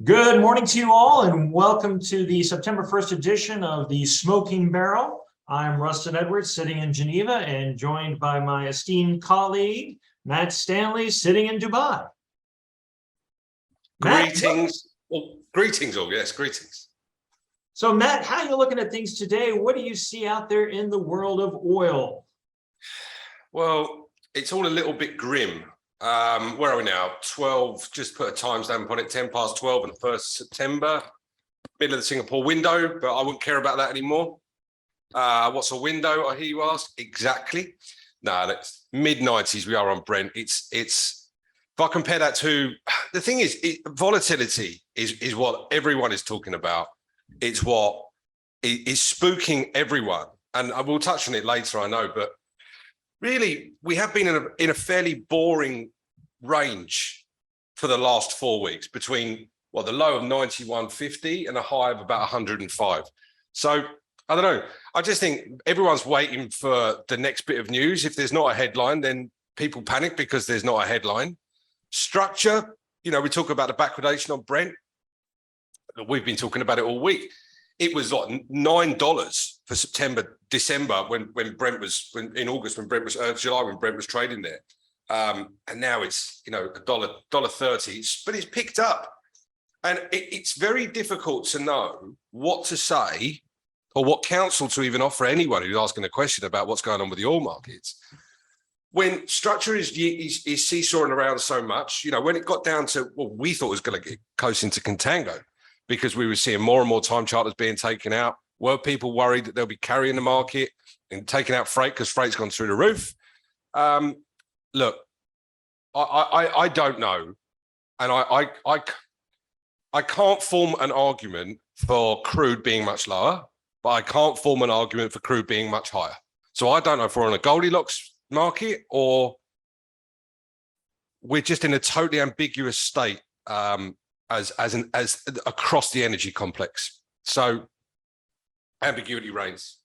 Good morning to you all, and welcome to the September 1st edition of the Smoking Barrel. I'm Rustin Edwards, sitting in Geneva, and joined by my esteemed colleague, Matt Stanley, sitting in Dubai. Greetings. Greetings all, yes, greetings. So, Matt, how are you looking at things today? What do you see out there in the world of oil? Well, it's all a little bit grim. Where are we now? 12, just put a timestamp on it, 10 past 12 on the 1st of September, middle of the Singapore window, but I wouldn't care about that anymore. What's a window, I hear you ask? Exactly. No, that's mid-90s we are on Brent. It's if I compare that to, the thing is, volatility is what everyone is talking about. It's what is spooking everyone. And I will touch on it later, I know, but really, we have been in a fairly boring range for the last 4 weeks between the low of 91.50 and a high of about 105. So I don't know. I just think everyone's waiting for the next bit of news. If there's not a headline, then people panic because there's not a headline. Structure, we talk about the backwardation on Brent. We've been talking about it all week. It was like $9 for December when Brent was in August, when Brent was July, when Brent was trading there, and now it's $1.30. But it's picked up, and it's very difficult to know what to say or what counsel to even offer anyone who's asking a question about what's going on with the oil markets. When structure is seesawing around so much, when it got down to what we thought was going to get close into contango, because we were seeing more and more time charters being taken out. Were people worried that they'll be carrying the market and taking out freight because freight's gone through the roof? Look, I don't know. And I can't form an argument for crude being much lower, but I can't form an argument for crude being much higher. So I don't know if we're on a Goldilocks market or we're just in a totally ambiguous state as across the energy complex. So ambiguity reigns.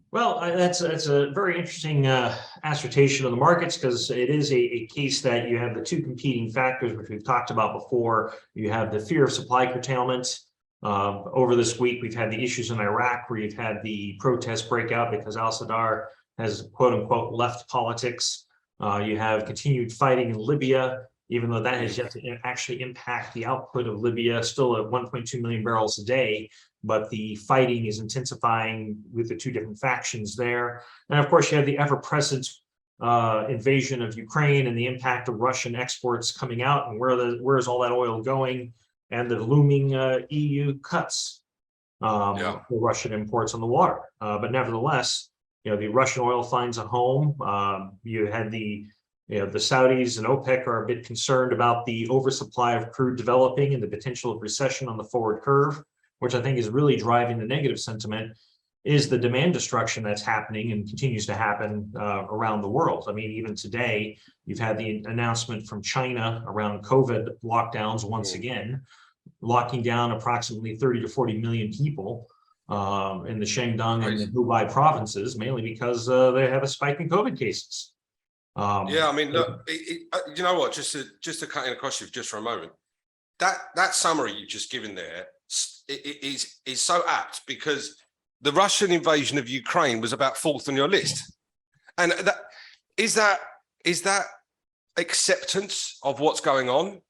Well, that's a very interesting assertion of the markets, because it is a case that you have the two competing factors, which we've talked about before. You have the fear of supply curtailment. Over this week, we've had the issues in Iraq, where you've had the protests break out because al-Sadr has, quote unquote, left politics. You have continued fighting in Libya, even though that has yet to actually impact the output of Libya, still at 1.2 million barrels a day. But the fighting is intensifying with the two different factions there. And of course, you have the ever-present invasion of Ukraine and the impact of Russian exports coming out, and where is all that oil going, and the looming EU cuts for Russian imports on the water. But nevertheless, the Russian oil finds a home. You had the Saudis and OPEC are a bit concerned about the oversupply of crude developing and the potential of recession on the forward curve, which I think is really driving the negative sentiment, is the demand destruction that's happening and continues to happen around the world. I mean, even today, you've had the announcement from China around COVID lockdowns once again, locking down approximately 30 to 40 million people in the Shandong and the Hubei provinces, mainly because they have a spike in COVID cases. I mean, look, you know what? Just to cut in across you just for a moment, that summary you've just given there is so apt, because the Russian invasion of Ukraine was about fourth on your list, and is that acceptance of what's going on.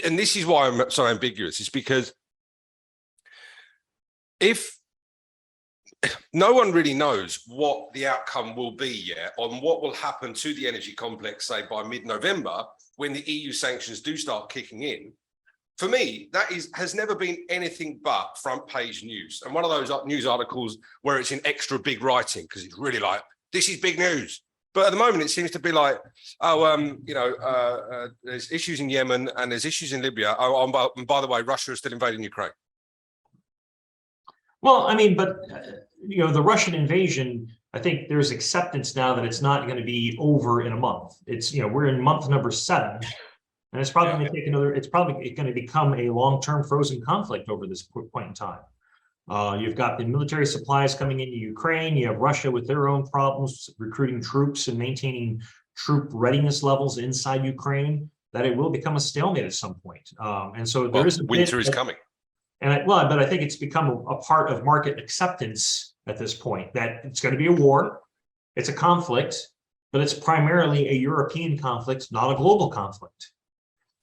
And this is why I'm so ambiguous. It's because if no one really knows what the outcome will be yet on what will happen to the energy complex, say by mid-November, when the EU sanctions do start kicking in. For me, that has never been anything but front page news. And one of those news articles where it's in extra big writing, because it's really like, this is big news. But at the moment, it seems to be like, there's issues in Yemen and there's issues in Libya. And by the way, Russia is still invading Ukraine. Well, I mean, but, the Russian invasion, I think there's acceptance now that it's not going to be over in a month. It's, we're in month number 7. And it's probably going to take it's probably going to become a long-term frozen conflict over this point in time. You've got the military supplies coming into Ukraine. You have Russia with their own problems recruiting troops and maintaining troop readiness levels inside Ukraine. that it will become a stalemate at some point. And so there Well, is a winter is coming. but I think it's become a part of market acceptance at this point that it's going to be a war, it's a conflict, but it's primarily a European conflict, not a global conflict.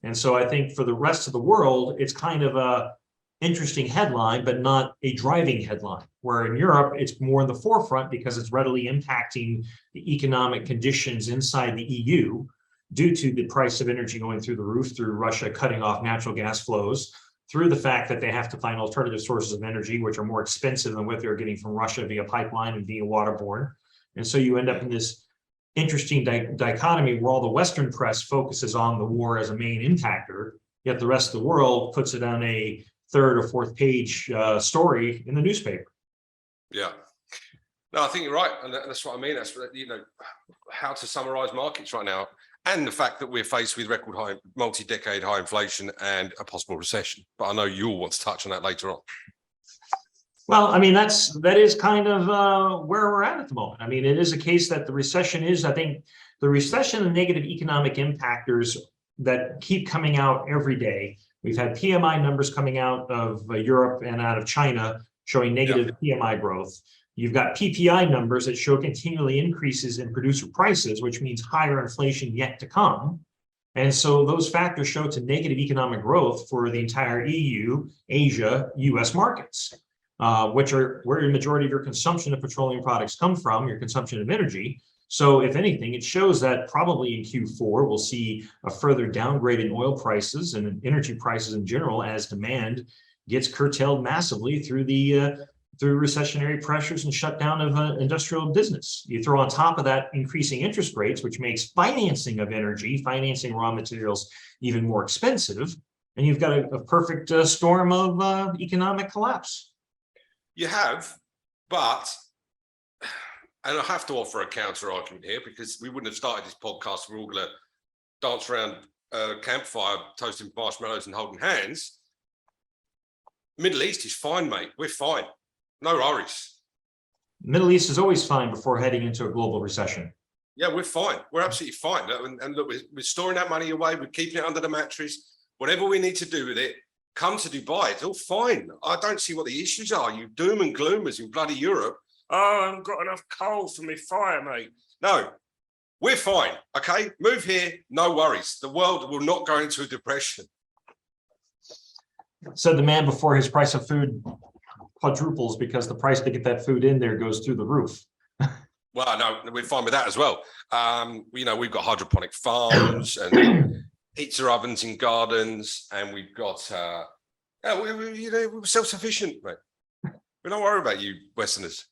And so I think for the rest of the world, it's kind of a interesting headline, but not a driving headline. Where in Europe, it's more in the forefront because it's readily impacting the economic conditions inside the EU due to the price of energy going through the roof, through Russia cutting off natural gas flows, through the fact that they have to find alternative sources of energy, which are more expensive than what they're getting from Russia via pipeline and via waterborne. And so you end up in this interesting dichotomy where all the Western press focuses on the war as a main impactor, yet the rest of the world puts it on a third or fourth page story in the newspaper. Yeah. No, I think you're right. And that's what I mean. That's, how to summarize markets right now. And the fact that we're faced with record high, multi-decade high inflation and a possible recession. But I know you'll want to touch on that later on. Well, I mean, that is kind of where we're at the moment. I mean, it is a case that the recession is, I think, the recession and negative economic impactors that keep coming out every day. We've had PMI numbers coming out of Europe and out of China showing negative PMI growth. You've got PPI numbers that show continually increases in producer prices, which means higher inflation yet to come. And so those factors show to negative economic growth for the entire EU, Asia, US markets, which are where the majority of your consumption of petroleum products come from, your consumption of energy. So if anything, it shows that probably in Q4, we'll see a further downgrade in oil prices and energy prices in general as demand gets curtailed massively through the through recessionary pressures and shutdown of industrial business. You throw on top of that increasing interest rates, which makes financing of energy, financing raw materials even more expensive, and you've got a perfect storm of economic collapse. You have, but, and I have to offer a counter argument here because we wouldn't have started this podcast. We're all going to dance around a campfire, toasting marshmallows and holding hands. Middle East is fine, mate. We're fine. No worries. Middle East is always fine before heading into a global recession. Yeah, we're fine. We're absolutely fine. And look, we're storing that money away. We're keeping it under the mattress. Whatever we need to do with it, come to Dubai. It's all fine. I don't see what the issues are. You doom and gloomers in bloody Europe. Oh, I haven't got enough coal for me fire, mate. No, we're fine. Okay, move here. No worries. The world will not go into a depression. Said the man before his price of food quadruples because the price to get that food in there goes through the roof. Well, no, we're fine with that as well. We've got hydroponic farms and pizza ovens in gardens, and we've got, we're self-sufficient, mate. We don't worry about you Westerners.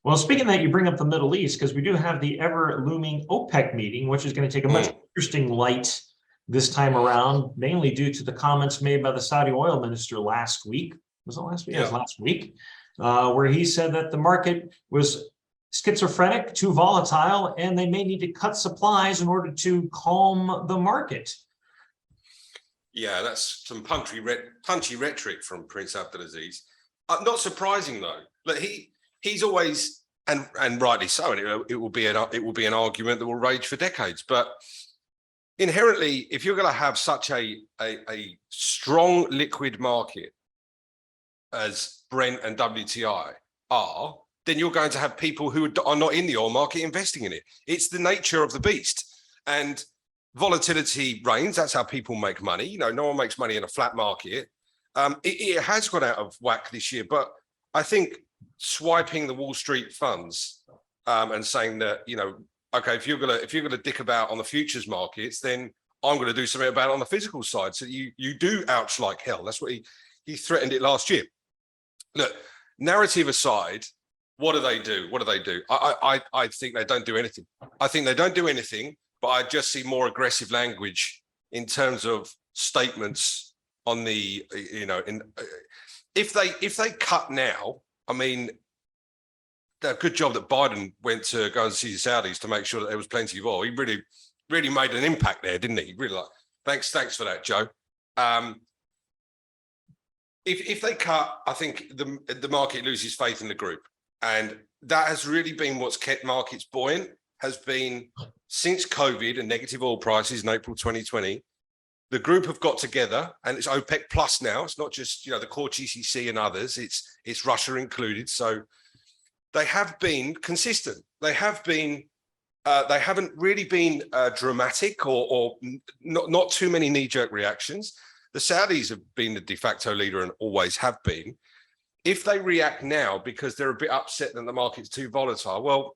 Well, speaking of that, you bring up the Middle East because we do have the ever-looming OPEC meeting, which is going to take a much interesting light this time around, mainly due to the comments made by the Saudi oil minister last week. Was it last week? Yeah. It was last week, where he said that the market was schizophrenic, too volatile, and they may need to cut supplies in order to calm the market. Yeah, that's some punchy rhetoric from Prince Abdulaziz. Not surprising though. Look, he's always, and rightly so, and it will be an argument that will rage for decades. But inherently, if you're going to have such a strong liquid market as Brent and WTI are, then you're going to have people who are not in the oil market investing in it. It's the nature of the beast. And volatility reigns. That's how people make money. No one makes money in a flat market. It has gone out of whack this year, but I think swiping the Wall Street funds and saying that, okay, if you're gonna dick about on the futures markets, then I'm gonna do something about it on the physical side. So you do ouch like hell. That's what he threatened it last year. Look, narrative aside, what do they do? I think they don't do anything. I think they don't do anything, but I just see more aggressive language in terms of statements on the, if they cut now, I mean, a good job that Biden went to go and see the Saudis to make sure that there was plenty of oil. He really made an impact there, didn't he? Really, thanks for that, Joe. If they cut, I think the market loses faith in the group, and that has really been what's kept markets buoyant. Has been since COVID and negative oil prices in April 2020, the group have got together, and it's OPEC plus now. It's not just, the core GCC and others. It's Russia included. So they have been consistent. They have been. They haven't really been dramatic or not too many knee-jerk reactions. The Saudis have been the de facto leader and always have been. If they react now because they're a bit upset that the market's too volatile, well,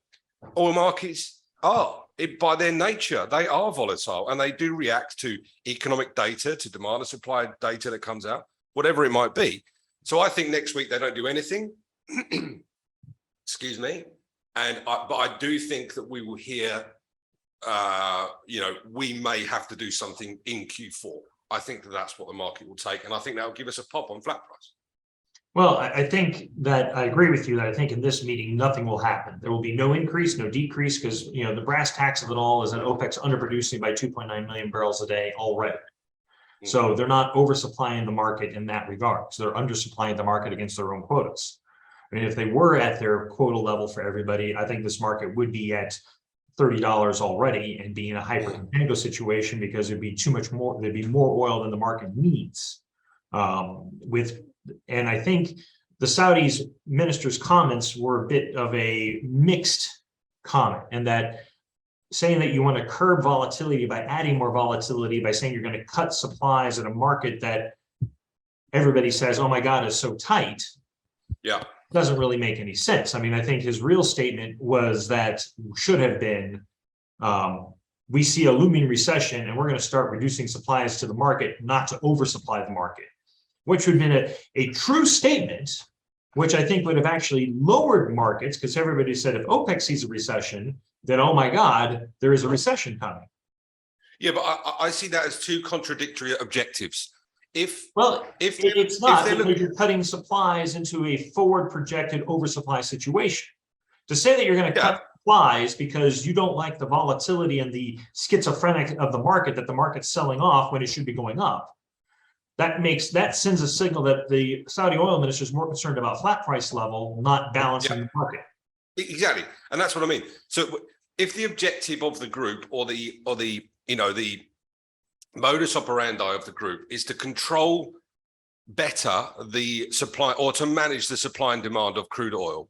oil markets are, by their nature, they are volatile, and they do react to economic data, to demand and supply data that comes out, whatever it might be. So I think next week they don't do anything. Excuse me. But I do think that we will hear, we may have to do something in Q4. I think that that's what the market will take, and I think that will give us a pop on flat price. Well, I think that I agree with you that I think in this meeting, nothing will happen. There will be no increase, no decrease, because, the brass tacks of it all is that OPEC's underproducing by 2.9 million barrels a day already. Mm-hmm. So they're not oversupplying the market in that regard. So they're undersupplying the market against their own quotas. I mean, if they were at their quota level for everybody, I think this market would be at $30 already and be in a hyper contango situation, because there'd be too much more, there'd be more oil than the market needs. And I think the Saudis minister's comments were a bit of a mixed comment, and that saying that you want to curb volatility by adding more volatility, by saying you're going to cut supplies in a market that everybody says, oh my God, is so tight. Yeah. Doesn't really make any sense. I mean, I think his real statement was that should have been, we see a looming recession and we're going to start reducing supplies to the market, not to oversupply the market, which would have been a true statement, which I think would have actually lowered markets, because everybody said if OPEC sees a recession, then, oh my God, there is a recession coming. Yeah, but I see that as two contradictory objectives. It's not, because you're cutting supplies into a forward projected oversupply situation. To say that you're going to cut supplies because you don't like the volatility and the schizophrenic of the market, that the market's selling off when it should be going up, that sends a signal that the Saudi oil minister is more concerned about flat price level, not balancing the market. Exactly, and that's what I mean. So if the objective of the group or the modus operandi of the group is to control better the supply, or to manage the supply and demand of crude oil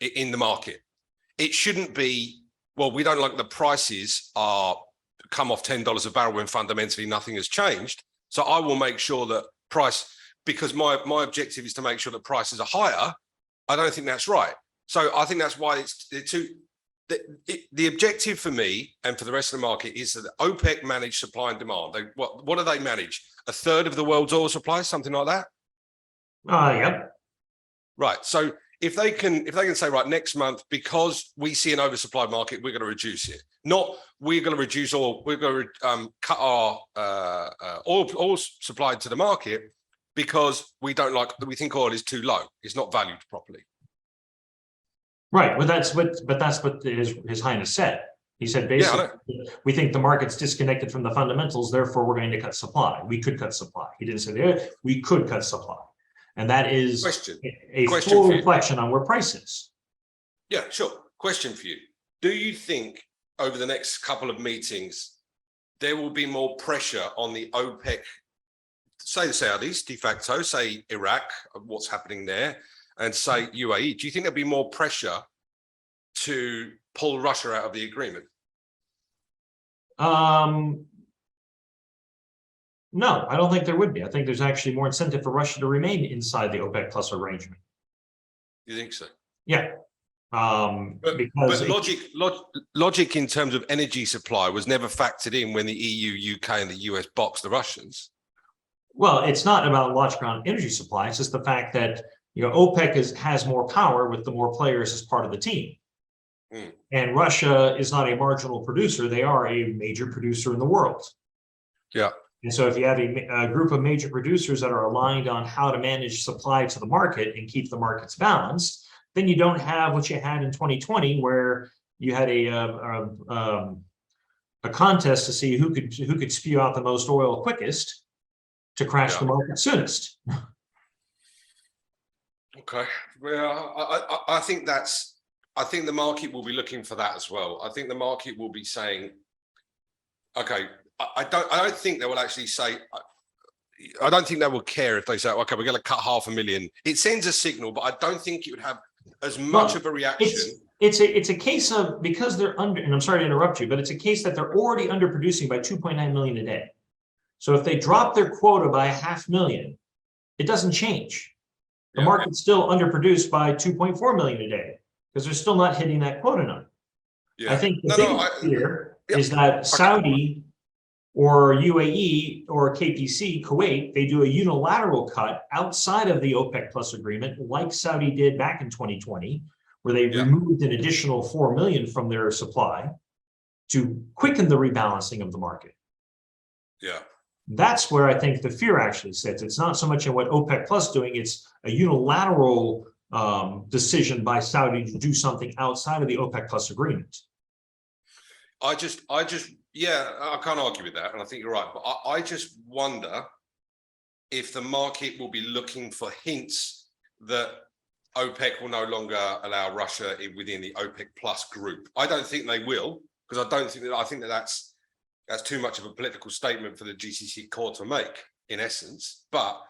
in the market, it shouldn't be, well, we don't like the prices are come off $10 a barrel when fundamentally nothing has changed. So I will make sure that price, because my objective is to make sure that prices are higher. I don't think that's right. So I think that's why the objective for me and for the rest of the market is that OPEC manage supply and demand. What do they manage? A third of the world's oil supply, something like that? Yep. Right. So if they can say, right, next month, because we see an oversupplied market, we're going to reduce it. Not we're going to reduce oil, we're going to cut our oil supply to the market because we think oil is too low. It's not valued properly. Right. Well, that's what His Highness said. He said basically, we think the market's disconnected from the fundamentals, therefore we're going to cut supply. We could cut supply. He didn't say we could cut supply. And that is a full reflection on where price is. Yeah, sure. Question for you. Do you think over the next couple of meetings, there will be more pressure on the OPEC, say the Saudis, de facto, say Iraq, what's happening there, and say UAE? Do you think there'll be more pressure to pull Russia out of the agreement? No, I don't think there would be. I think there's actually more incentive for Russia to remain inside the OPEC plus arrangement. You think so? Yeah. But logic in terms of energy supply was never factored in when the EU, UK, and the US boxed the Russians. Well, it's not about logic around energy supply. It's just the fact that OPEC has more power with the more players as part of the team. And Russia is not a marginal producer. They are a major producer in the world. Yeah. And so if you have a group of major producers that are aligned on how to manage supply to the market and keep the markets balanced, then you don't have what you had in 2020, where you had a contest to see who could spew out the most oil quickest to crash the market soonest. Okay. Well, I think that's I think the market will be looking for that as well. I think the market will be saying, okay, I don't think they will actually say, I don't think they will care if they say, okay, we're going to cut 500,000. It sends a signal, but I don't think it would have as much of a reaction. It's a case of, because they're under, and I'm sorry to interrupt you, but it's a case that they're already underproducing by 2.9 million a day. So if they drop their quota by 500,000, it doesn't change. The market's still underproduced by 2.4 million a day because they're still not hitting that quota number. I think the biggest fear is that Saudi or UAE or KPC, Kuwait, they do a unilateral cut outside of the OPEC plus agreement, like Saudi did back in 2020, where they removed an additional 4 million from their supply to quicken the rebalancing of the market. Yeah. That's where I think the fear actually sits. It's not so much in what OPEC plus doing, it's a unilateral decision by Saudi to do something outside of the OPEC plus agreement. Yeah, I can't argue with that, and I think you're right. But I just wonder if the market will be looking for hints that OPEC will no longer allow Russia within the OPEC plus group. I don't think they will, because I think that's too much of a political statement for the GCC core to make, in essence. But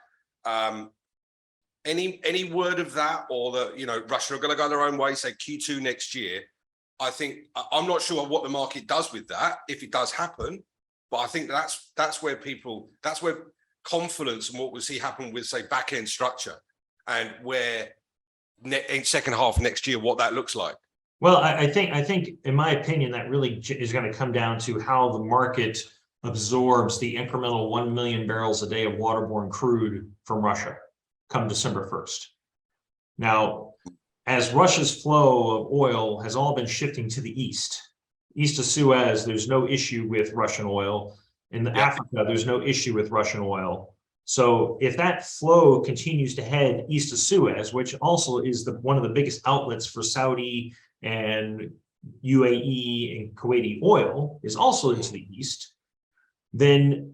any word of that, or that Russia are going to go their own way, say Q2 next year, I think I'm not sure what the market does with that if it does happen. But I think that's where confidence and what we'll see happen with, say, back end structure, and where in second half next year what that looks like. Well, I think, in my opinion, that really is going to come down to how the market absorbs the incremental 1 million barrels a day of waterborne crude from Russia come December 1st. Now, as Russia's flow of oil has all been shifting to the east of Suez, there's no issue with Russian oil. In Africa, there's no issue with Russian oil. So if that flow continues to head east of Suez, which also is one of the biggest outlets for Saudi and UAE and Kuwaiti oil, is also into the east, then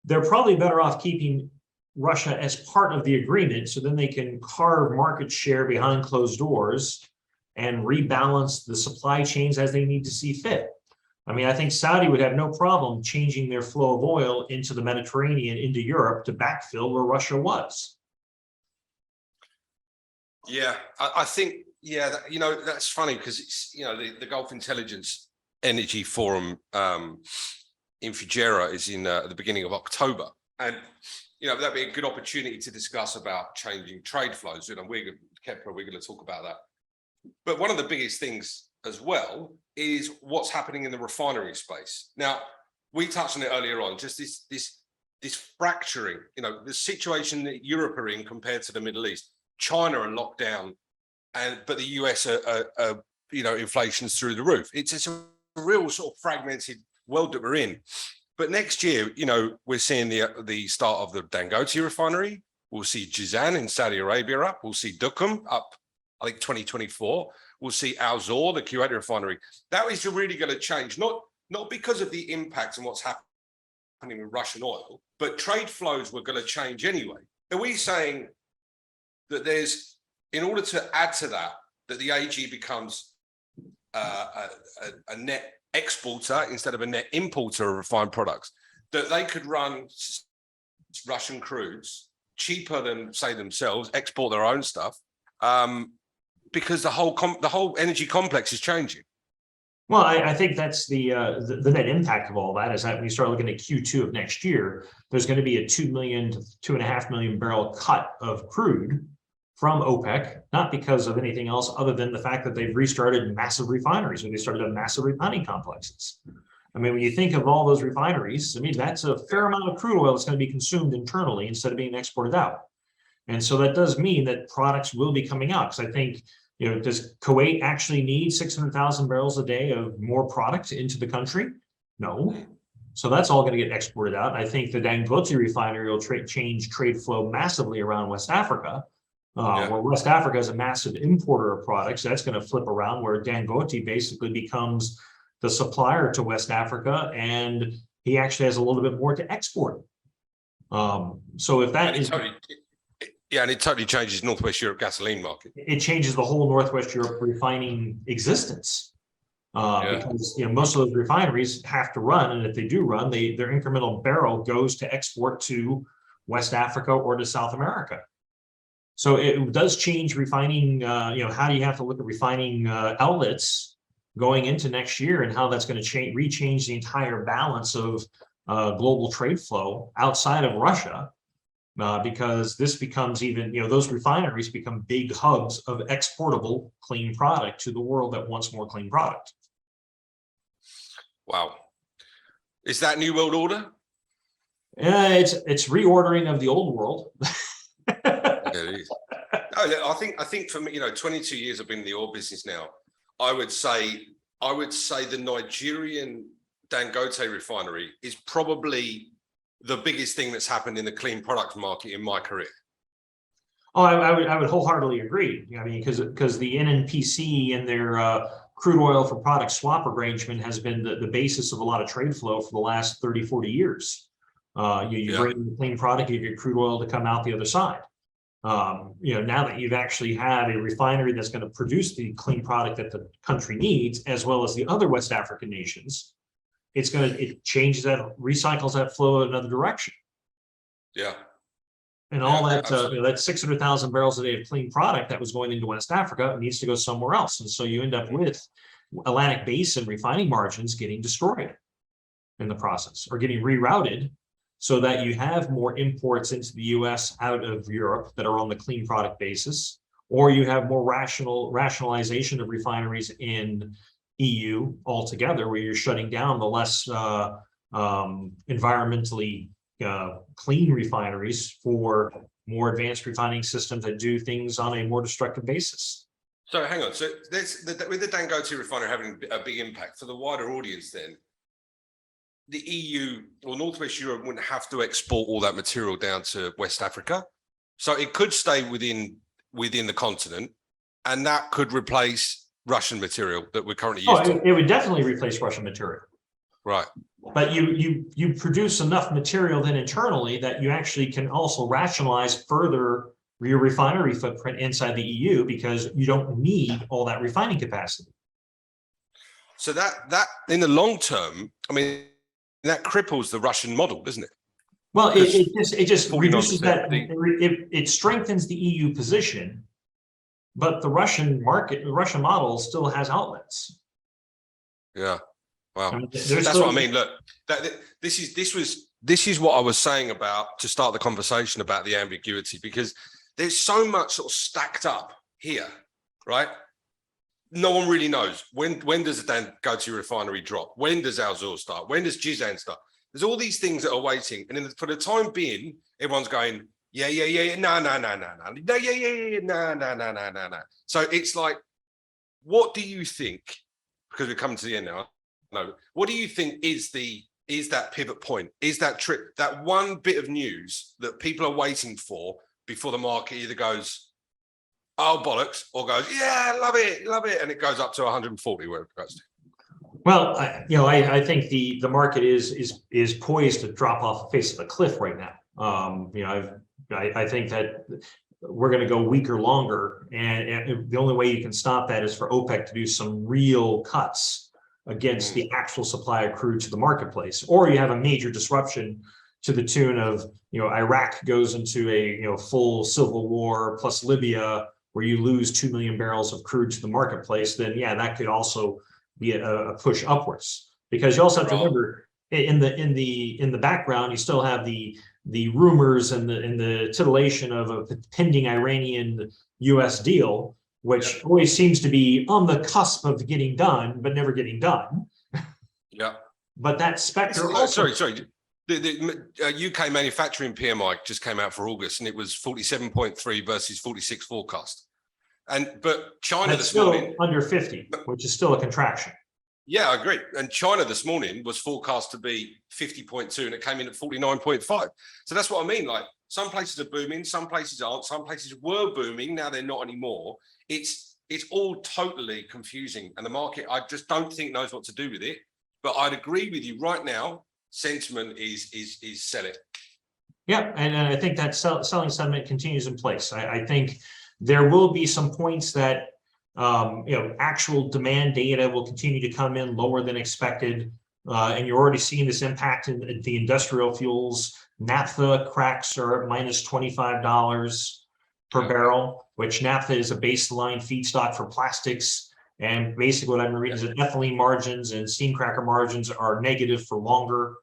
they're probably better off keeping Russia as part of the agreement, so then they can carve market share behind closed doors and rebalance the supply chains as they need to see fit. I mean, I think Saudi would have no problem changing their flow of oil into the Mediterranean, into Europe, to backfill where Russia was. Yeah, I think, that's funny, because it's, the Gulf Intelligence Energy Forum in Fujairah is in the beginning of October. And that'd be a good opportunity to discuss about changing trade flows. Kepler, we're going to talk about that. But one of the biggest things as well is what's happening in the refinery space. Now, we touched on it earlier on, just this fracturing, the situation that Europe are in compared to the Middle East. China are locked down, but the US are inflation's through the roof. It's a real sort of fragmented world that we're in. But next year, we're seeing the start of the Dangote refinery. We'll see Jizan in Saudi Arabia up. We'll see Duqm up, I think, 2024. We'll see Al Zour, the Kuwait refinery. That is really going to change, not because of the impact and what's happening with Russian oil, but trade flows were going to change anyway. Are we saying that in order to add to that the AG becomes a net exporter instead of a net importer of refined products, that they could run Russian crudes cheaper than, say, themselves, export their own stuff, because the whole energy complex is changing? Well, I think that's the net impact of all that, is that when you start looking at Q2 of next year, there's going to be a 2 million to 2.5 million barrel cut of crude from OPEC, not because of anything else other than the fact that they've restarted massive refineries, or they started up massive refining complexes. I mean, when you think of all those refineries, I mean, that's a fair amount of crude oil that's going to be consumed internally instead of being exported out. And so that does mean that products will be coming out, because I think, does Kuwait actually need 600,000 barrels a day of more product into the country? No. So that's all going to get exported out. And I think the Dangote refinery will change trade flow massively around West Africa. Where West Africa is a massive importer of products. That's going to flip around, where Dangote basically becomes the supplier to West Africa, and he actually has a little bit more to export. So if that is... Yeah, and it totally changes Northwest Europe gasoline market. It changes the whole Northwest Europe refining existence. Because most of those refineries have to run, and if they do run, their incremental barrel goes to export to West Africa or to South America. So it does change refining. How do you have to look at refining outlets going into next year, and how that's going to rechange the entire balance of global trade flow outside of Russia, because this becomes even, those refineries become big hubs of exportable clean product to the world that wants more clean product. Wow. Is that New World Order? It's reordering of the old world. It is. No, I think for me, 22 years I've been in the oil business now. I would say the Nigerian Dangote refinery is probably the biggest thing that's happened in the clean product market in my career. Oh, I would wholeheartedly agree. I mean, because the NNPC and their crude oil for product swap arrangement has been the basis of a lot of trade flow for the last 30, 40 years. You bring the clean product, you get crude oil to come out the other side. Now that you've actually had a refinery that's going to produce the clean product that the country needs, as well as the other West African nations, it changes that, recycles that flow in another direction. Yeah. And all that 600,000 barrels a day of clean product that was going into West Africa needs to go somewhere else. And so you end up with Atlantic Basin refining margins getting destroyed in the process, or getting rerouted, so that you have more imports into the US out of Europe that are on the clean product basis, or you have more rationalization of refineries in EU altogether, where you're shutting down the less environmentally clean refineries for more advanced refining systems that do things on a more destructive basis. So hang on. So with the Dangote refinery having a big impact for the wider audience, then the EU or Northwest Europe wouldn't have to export all that material down to West Africa. So it could stay within the continent, and that could replace Russian material that we're currently used to. It would definitely replace Russian material. Right. But you produce enough material then internally that you actually can also rationalize further your refinery footprint inside the EU, because you don't need all that refining capacity. So that in the long term, I mean, that cripples the Russian model, doesn't it? Well, it just reduces that. It strengthens the EU position, but the Russian model still has outlets. Yeah. Wow. I mean, that's what I mean. Look, this is what I was saying about, to start the conversation about the ambiguity, because there's so much sort of stacked up here, right? No one really knows when does the Dangote refinery drop? When does Al Zour start? When does Jizan start? There's all these things that are waiting, and for the time being, everyone's going, no. So it's like, what do you think? Because we're coming to the end now. No, what do you think is that pivot point? Is that one bit of news that people are waiting for before the market either goes, oh bollocks, or goes, yeah, love it, and it goes up to 140, where it goes to? Well, I think the market is poised to drop off the face of the cliff right now. I think that we're going to go weaker longer, and the only way you can stop that is for OPEC to do some real cuts against the actual supply of crude to the marketplace, or you have a major disruption to the tune of, Iraq goes into a full civil war plus Libya, where you lose 2 million barrels of crude to the marketplace. Then that could also be a push upwards, because you also have to remember, in the background, you still have the rumors and the titillation of a pending Iranian US deal, which always seems to be on the cusp of getting done, but never getting done. Yeah. But that specter also... Sorry. The UK manufacturing PMI just came out for August, and it was 47.3 versus 46 forecast. But China this morning... under 50, which is still a contraction. Yeah, I agree. And China this morning was forecast to be 50.2, and it came in at 49.5. So that's what I mean. Like, some places are booming, some places aren't, some places were booming, now they're not anymore. It's all totally confusing, and the market, I just don't think, knows what to do with it. But I'd agree with you right now. Sentiment is sell it. Yeah, and I think that selling sentiment continues in place. I think there will be some points that actual demand data will continue to come in lower than expected, and you're already seeing this impact in the industrial fuels. Naphtha cracks are at minus $25 per barrel, which naphtha is a baseline feedstock for plastics. And basically, what I'm reading is that ethylene margins and steam cracker margins are negative for longer.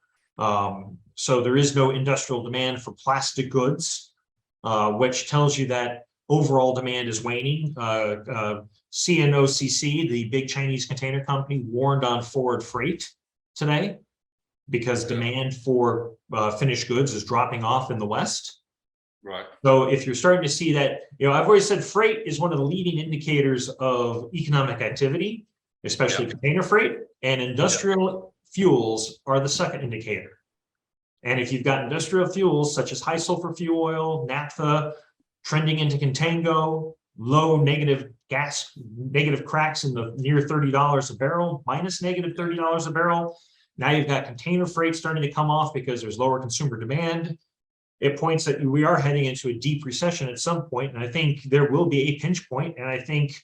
So there is no industrial demand for plastic goods, which tells you that overall demand is waning. CNOCC, the big Chinese container company, warned on forward freight today because demand for finished goods is dropping off in the West. Right. So if you're starting to see that, I've always said freight is one of the leading indicators of economic activity, especially container freight, and industrial fuels are the second indicator. And if you've got industrial fuels such as high sulfur fuel oil, naphtha, trending into contango, low negative cracks in the near $30 a barrel, minus negative $30 a barrel. Now you've got container freight starting to come off because there's lower consumer demand. It points that we are heading into a deep recession at some point, and I think there will be a pinch point. And I think,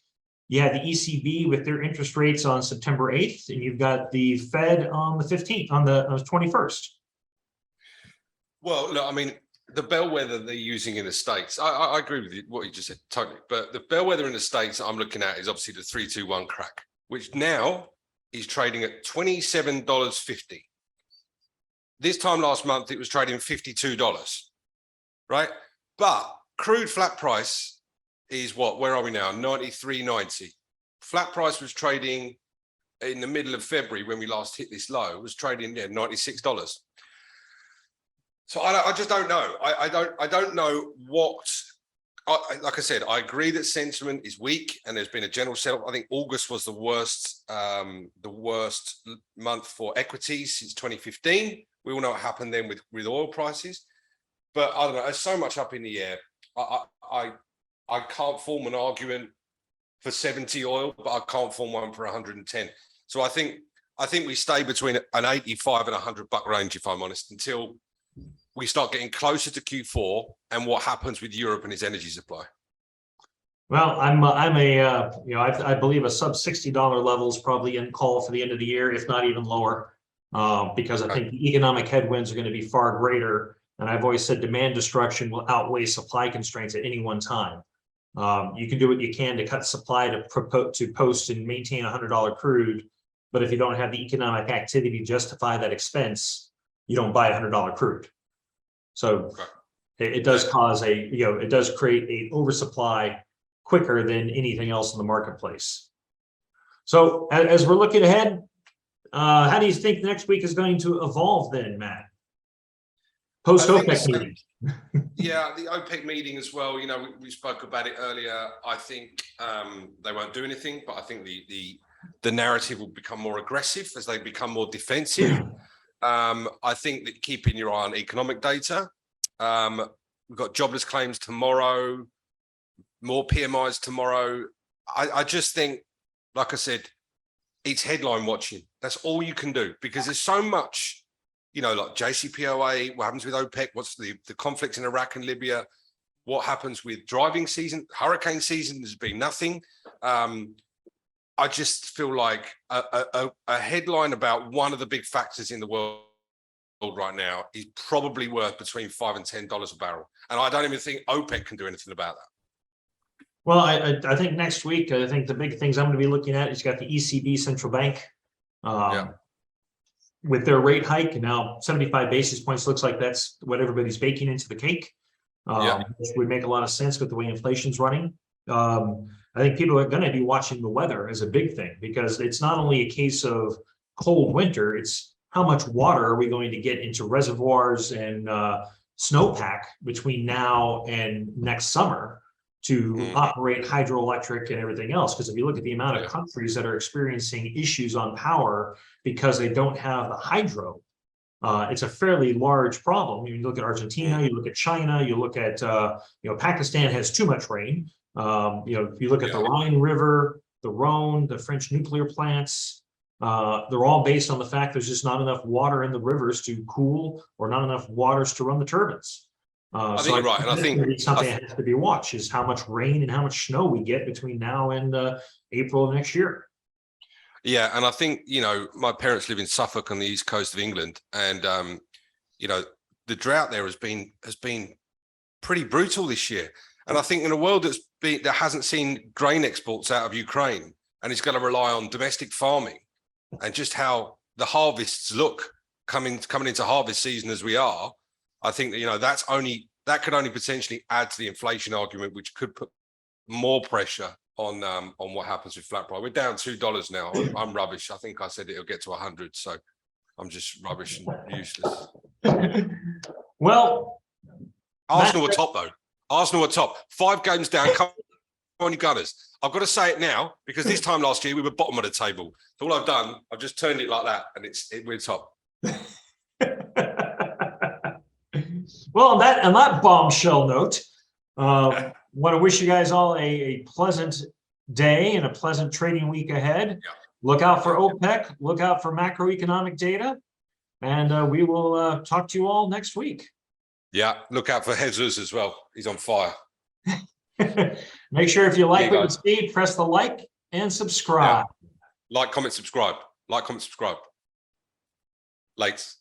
the ECB with their interest rates on September 8th, and you've got the Fed on the 15th, on the 21st. Well, look, I mean, the bellwether they're using in the States, I agree with you, what you just said, totally. But the bellwether in the States I'm looking at is obviously the 321 crack, which now is trading at $27.50. This time last month, it was trading $52, right? But crude flat price is what? Where are we now? 93.90. Flat price was trading in the middle of February when we last hit this low, was trading $96. So I just don't know. I don't know what. Like I said, I agree that sentiment is weak, and there's been a general sell-off. I think August was the worst month for equities since 2015. We all know what happened then with oil prices, but I don't know. There's so much up in the air. I can't form an argument for 70 oil, but I can't form one for 110. So I think we stay between an 85 and $100 range, if I'm honest, until we start getting closer to Q4 and what happens with Europe and its energy supply. Well, I believe a sub $60 level is probably in call for the end of the year, if not even lower, because I think the economic headwinds are going to be far greater. And I've always said demand destruction will outweigh supply constraints at any one time. You can do what you can to cut supply to post and maintain $100 crude, but if you don't have the economic activity to justify that expense, you don't buy $100 crude. So it does cause it does create a oversupply quicker than anything else in the marketplace. So as we're looking ahead, how do you think next week is going to evolve then, Matt? Post OPEC meeting. Yeah, the OPEC meeting as well. We spoke about it earlier. I think they won't do anything, but I think the narrative will become more aggressive as they become more defensive. I think that keeping your eye on economic data. We've got jobless claims tomorrow, more PMIs tomorrow. I just think, like I said, it's headline watching. That's all you can do, because there's so much, like JCPOA, what happens with OPEC, what's the conflicts in Iraq and Libya, what happens with driving season, hurricane season, there's been nothing. I just feel like a headline about one of the big factors in the world right now is probably worth between $5 and $10 a barrel. And I don't even think OPEC can do anything about that. Well, I think next week, I think the big things I'm going to be looking at is you got the ECB central bank with their rate hike. And now 75 basis points looks like that's what everybody's baking into the cake, which would make a lot of sense with the way inflation's running. I think people are going to be watching the weather as a big thing, because it's not only a case of cold winter, it's how much water are we going to get into reservoirs and snowpack between now and next summer to operate hydroelectric and everything else. Because if you look at the amount of countries that are experiencing issues on power because they don't have the hydro, it's a fairly large problem. You look at Argentina, you look at China, you look at Pakistan has too much rain. If you look at the Rhine River, the Rhone, the French nuclear plants, they're all based on the fact there's just not enough water in the rivers to cool, or not enough waters to run the turbines. I So think you're right, and I that's think gonna be something that has to be watched, is how much rain and how much snow we get between now and April of next year. yeah, and I think my parents live in Suffolk on the east coast of England, and the drought there has been pretty brutal this year. And I think in a world that hasn't seen grain exports out of Ukraine and is going to rely on domestic farming, and just how the harvests look coming into harvest season as we are, I think that that could only potentially add to the inflation argument, which could put more pressure on what happens with flat price. We're down $2 now. I'm rubbish. I think I said it'll get to 100, so I'm just rubbish and useless. Well, Arsenal were top though. Arsenal were top. 5 games down. Come on, you Gunners. I've got to say it now because this time last year we were bottom of the table. So all I've done, I've just turned it like that, and we're top. well, on that bombshell note, want to wish you guys all a pleasant day and a pleasant trading week ahead. Yeah. Look out for OPEC. Look out for macroeconomic data, and we will talk to you all next week. Yeah, look out for Jesus as well. He's on fire. Make sure if you like what you guys. see, press the like and subscribe. Yeah. Like, comment, subscribe. Like, comment, subscribe. Likes.